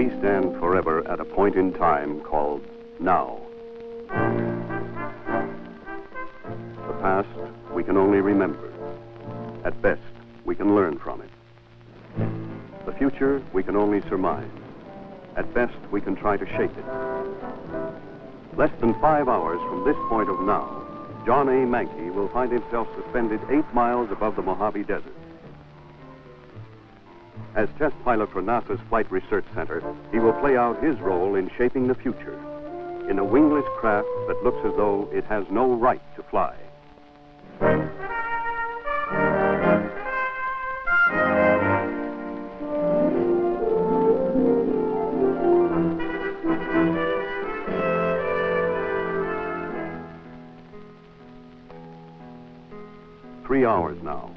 we stand forever at a point in time called now. The past we can only remember. At best, we can learn from it. The future we can only surmise. At best, we can try to shape it. Less than 5 hours from this point of now, John A. Mankey will find himself suspended 8 miles above the Mojave Desert. As test pilot for NASA's Flight Research Center, he will play out his role in shaping the future in a wingless craft that looks as though it has no right to fly. Three hours now.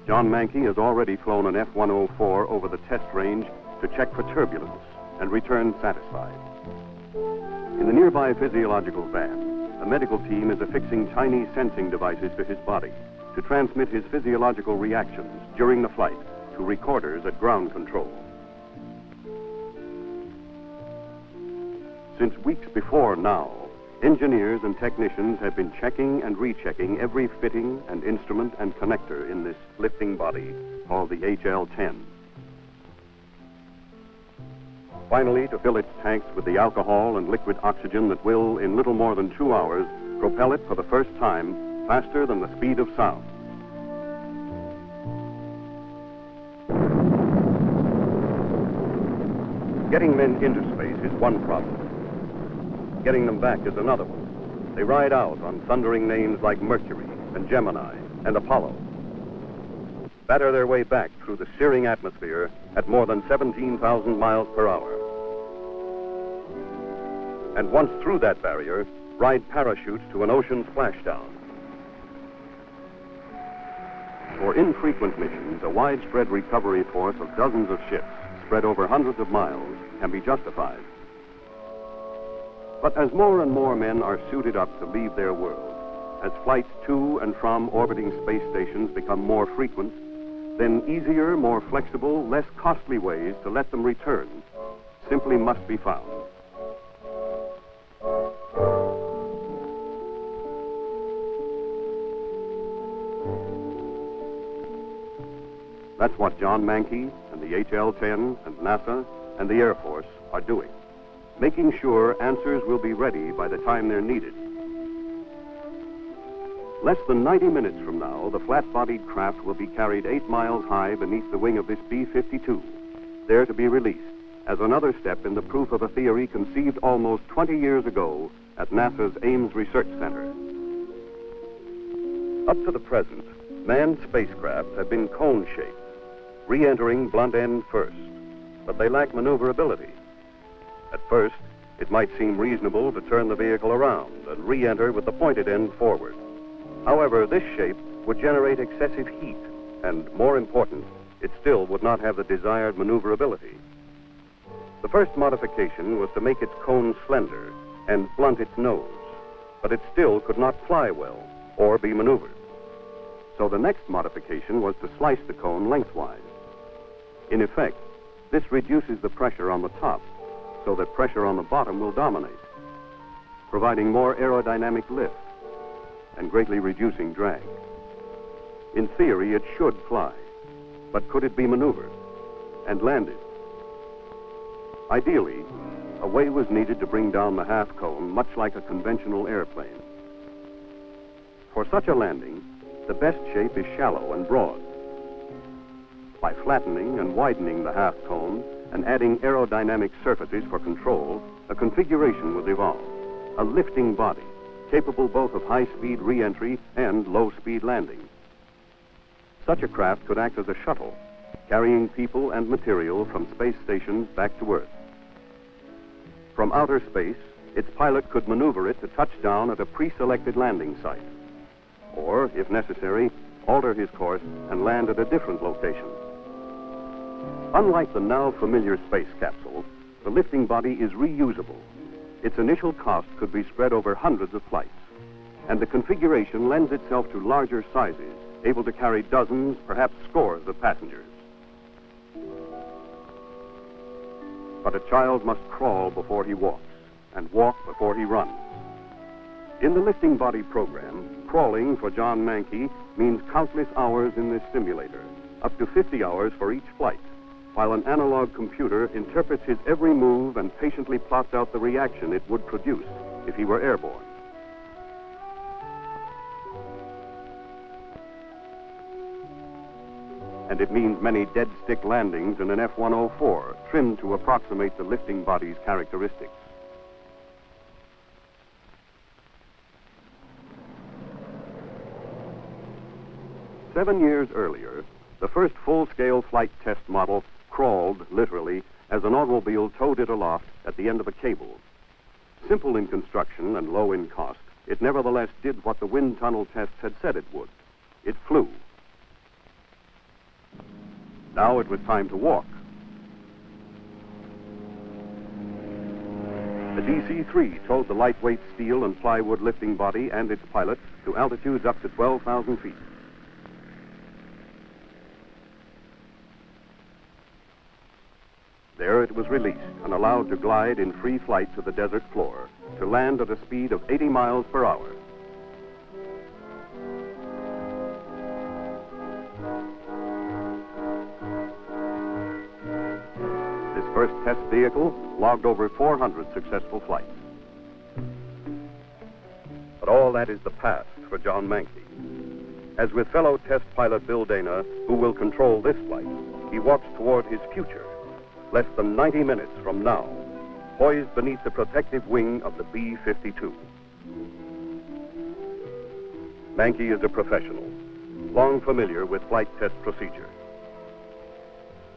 John Mankey has already flown an F-104 over the test range to check for turbulence and return satisfied. In the nearby physiological van, a medical team is affixing tiny sensing devices to his body to transmit his physiological reactions during the flight to recorders at ground control. Since weeks before now, engineers and technicians have been checking and rechecking every fitting and instrument and connector in this lifting body called the HL-10. Finally, to fill its tanks with the alcohol and liquid oxygen that will, in little more than 2 hours, propel it for the first time faster than the speed of sound. Getting men into space is one problem. Getting them back is another one. They ride out on thundering names like Mercury and Gemini and Apollo. Batter their way back through the searing atmosphere at more than 17,000 miles per hour. And once through that barrier, ride parachutes to an ocean splashdown. For infrequent missions, a widespread recovery force of dozens of ships spread over hundreds of miles can be justified. But as more and more men are suited up to leave their world, as flights to and from orbiting space stations become more frequent, then easier, more flexible, less costly ways to let them return simply must be found. That's what John Mankey and the HL-10 and NASA and the Air Force are doing, making sure answers will be ready by the time they're needed. Less than 90 minutes from now, the flat-bodied craft will be carried 8 miles high beneath the wing of this B-52, there to be released as another step in the proof of a theory conceived almost 20 years ago at NASA's Ames Research Center. Up to the present, manned spacecraft have been cone-shaped, re-entering blunt end first, but they lack maneuverability. At first, it might seem reasonable to turn the vehicle around and re-enter with the pointed end forward. However, this shape would generate excessive heat, and more important, it still would not have the desired maneuverability. The first modification was to make its cone slender and blunt its nose, but it still could not fly well or be maneuvered. So the next modification was to slice the cone lengthwise. In effect, this reduces the pressure on the top, so that pressure on the bottom will dominate, providing more aerodynamic lift and greatly reducing drag. In theory, it should fly, but could it be maneuvered and landed? Ideally, a way was needed to bring down the half cone, much like a conventional airplane. For such a landing, the best shape is shallow and broad. By flattening and widening the half cone and adding aerodynamic surfaces for control, a configuration was evolved, a lifting body capable both of high-speed re-entry and low-speed landing. Such a craft could act as a shuttle, carrying people and material from space stations back to Earth. From outer space, its pilot could maneuver it to touch down at a pre-selected landing site, or, if necessary, alter his course and land at a different location. Unlike the now familiar space capsule, the lifting body is reusable. Its initial cost could be spread over hundreds of flights, and the configuration lends itself to larger sizes, able to carry dozens, perhaps scores of passengers. but a child must crawl before he walks, and walk before he runs. In the lifting body program, crawling for John Mankey means countless hours in this simulator, up to 50 hours for each flight, while an analog computer interprets his every move and patiently plots out the reaction it would produce if he were airborne. And it means many dead stick landings in an F-104, trimmed to approximate the lifting body's characteristics. Seven years earlier, the first full-scale flight test model crawled, literally, as an automobile towed it aloft at the end of a cable. Simple in construction and low in cost, it nevertheless did what the wind tunnel tests had said it would. It flew. Now it was time to walk. The DC-3 towed the lightweight steel and plywood lifting body and its pilot to altitudes up to 12,000 feet. There it was released and allowed to glide in free flight to the desert floor, to land at a speed of 80 miles per hour. This first test vehicle logged over 400 successful flights. But all that is the past for John Mankey. As with fellow test pilot Bill Dana, who will control this flight, he walks toward his future. Less than 90 minutes from now, poised beneath the protective wing of the B-52. Mankey is a professional, long familiar with flight test procedure.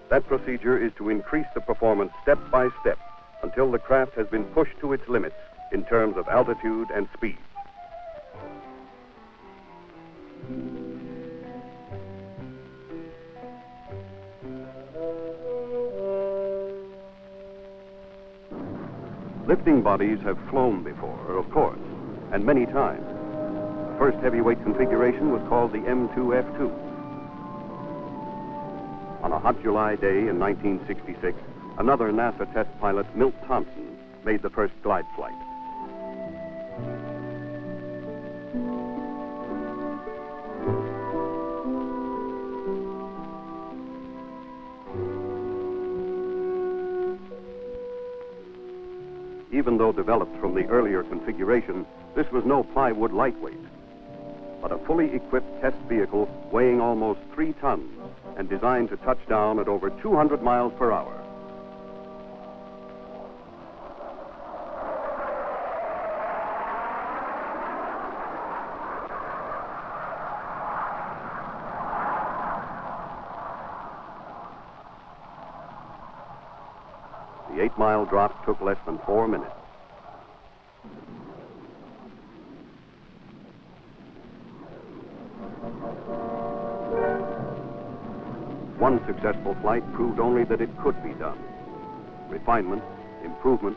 That procedure is to increase the performance step by step until the craft has been pushed to its limits in terms of altitude and speed. Lifting bodies have flown before, of course, and many times. The first heavyweight configuration was called the M2F2. On a hot July day in 1966, another NASA test pilot, Milt Thompson, made the first glide flight. Even though developed from the earlier configuration, this was no plywood lightweight, but a fully equipped test vehicle weighing almost 3 tons and designed to touch down at over 200 miles per hour. The 8-mile drop took less than 4 minutes. One successful flight proved only that it could be done. Refinement, improvement,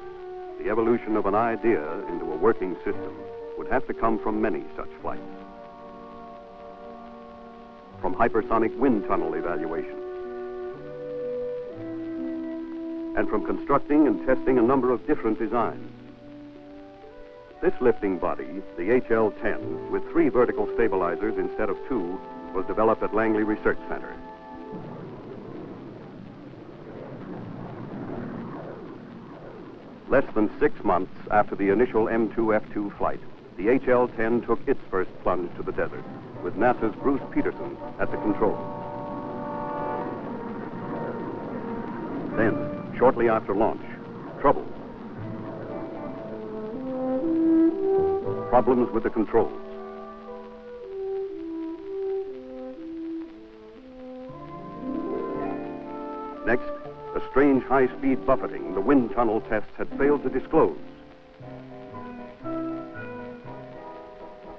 the evolution of an idea into a working system would have to come from many such flights. From hypersonic wind tunnel evaluation, and from constructing and testing a number of different designs. This lifting body, the HL-10, with 3 vertical stabilizers instead of 2, was developed at Langley Research Center. Less than 6 months after the initial M2F2 flight, the HL-10 took its first plunge to the desert, with NASA's Bruce Peterson at the controls. Then, shortly after launch, trouble. Problems with the controls. Next, a strange high-speed buffeting the wind tunnel tests had failed to disclose.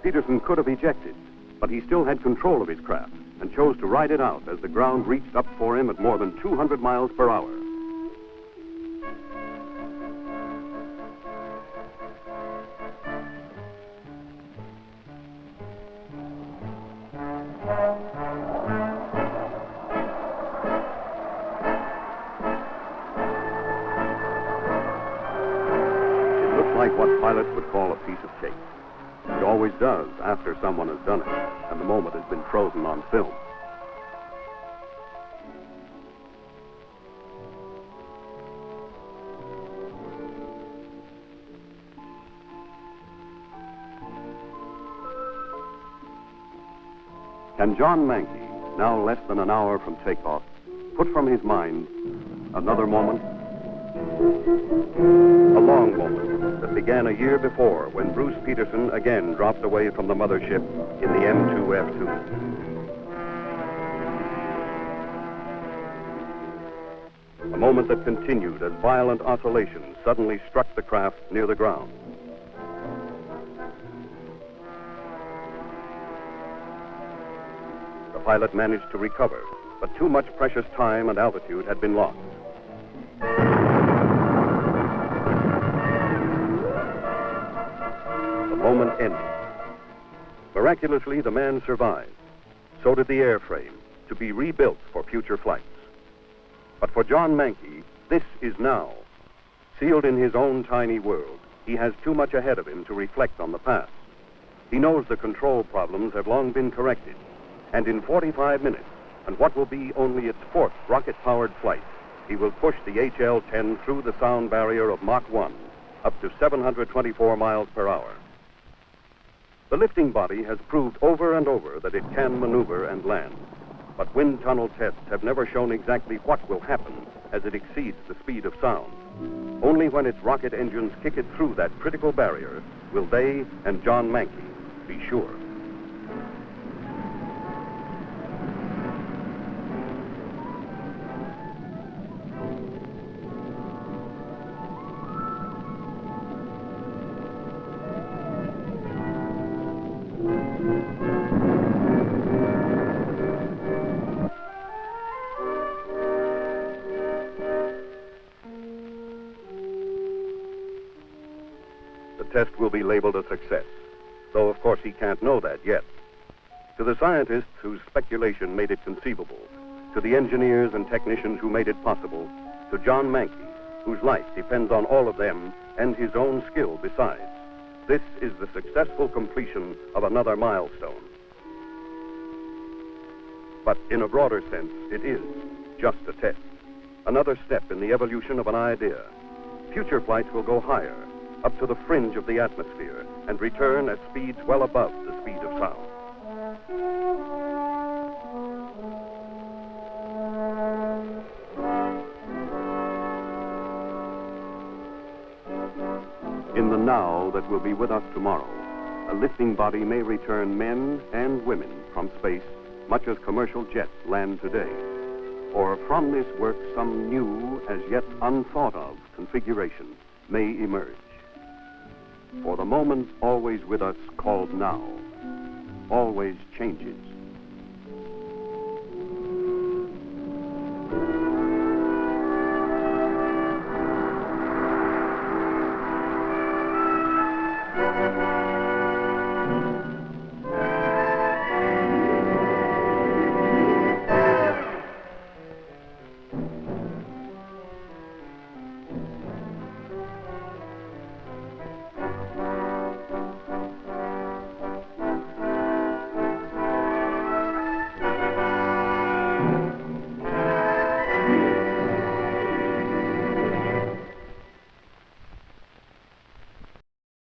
Peterson could have ejected, but he still had control of his craft and chose to ride it out as the ground reached up for him at more than 200 miles per hour. piece of cake. It always does after someone has done it, and the moment has been frozen on film. Can John Mankey, now less than an hour from takeoff, put from his mind another moment? A long moment that began a year before when Bruce Peterson again dropped away from the mothership in the M2F2. A moment that continued as violent oscillations suddenly struck the craft near the ground. The pilot managed to recover, but too much precious time and altitude had been lost. The moment ended. Miraculously, the man survived. So did the airframe, to be rebuilt for future flights. But for John Mankey, this is now. Sealed in his own tiny world, he has too much ahead of him to reflect on the past. He knows the control problems have long been corrected. And in 45 minutes, and what will be only its fourth rocket-powered flight, he will push the HL-10 through the sound barrier of Mach 1, up to 724 miles per hour. The lifting body has proved over and over that it can maneuver and land. But wind tunnel tests have never shown exactly what will happen as it exceeds the speed of sound. Only when its rocket engines kick it through that critical barrier will they and John Mankey be sure. The test will be labeled a success, though of course he can't know that yet. To the scientists whose speculation made it conceivable, to the engineers and technicians who made it possible, to John Mankey, whose life depends on all of them and his own skill besides, this is the successful completion of another milestone. But in a broader sense, it is just a test. Another step in the evolution of an idea. Future flights will go higher, up to the fringe of the atmosphere, and return at speeds well above the speed of sound. In the now that will be with us tomorrow, a lifting body may return men and women from space, much as commercial jets land today. Or from this work, some new, as yet unthought of configuration may emerge. For the moment always with us called now, always changes.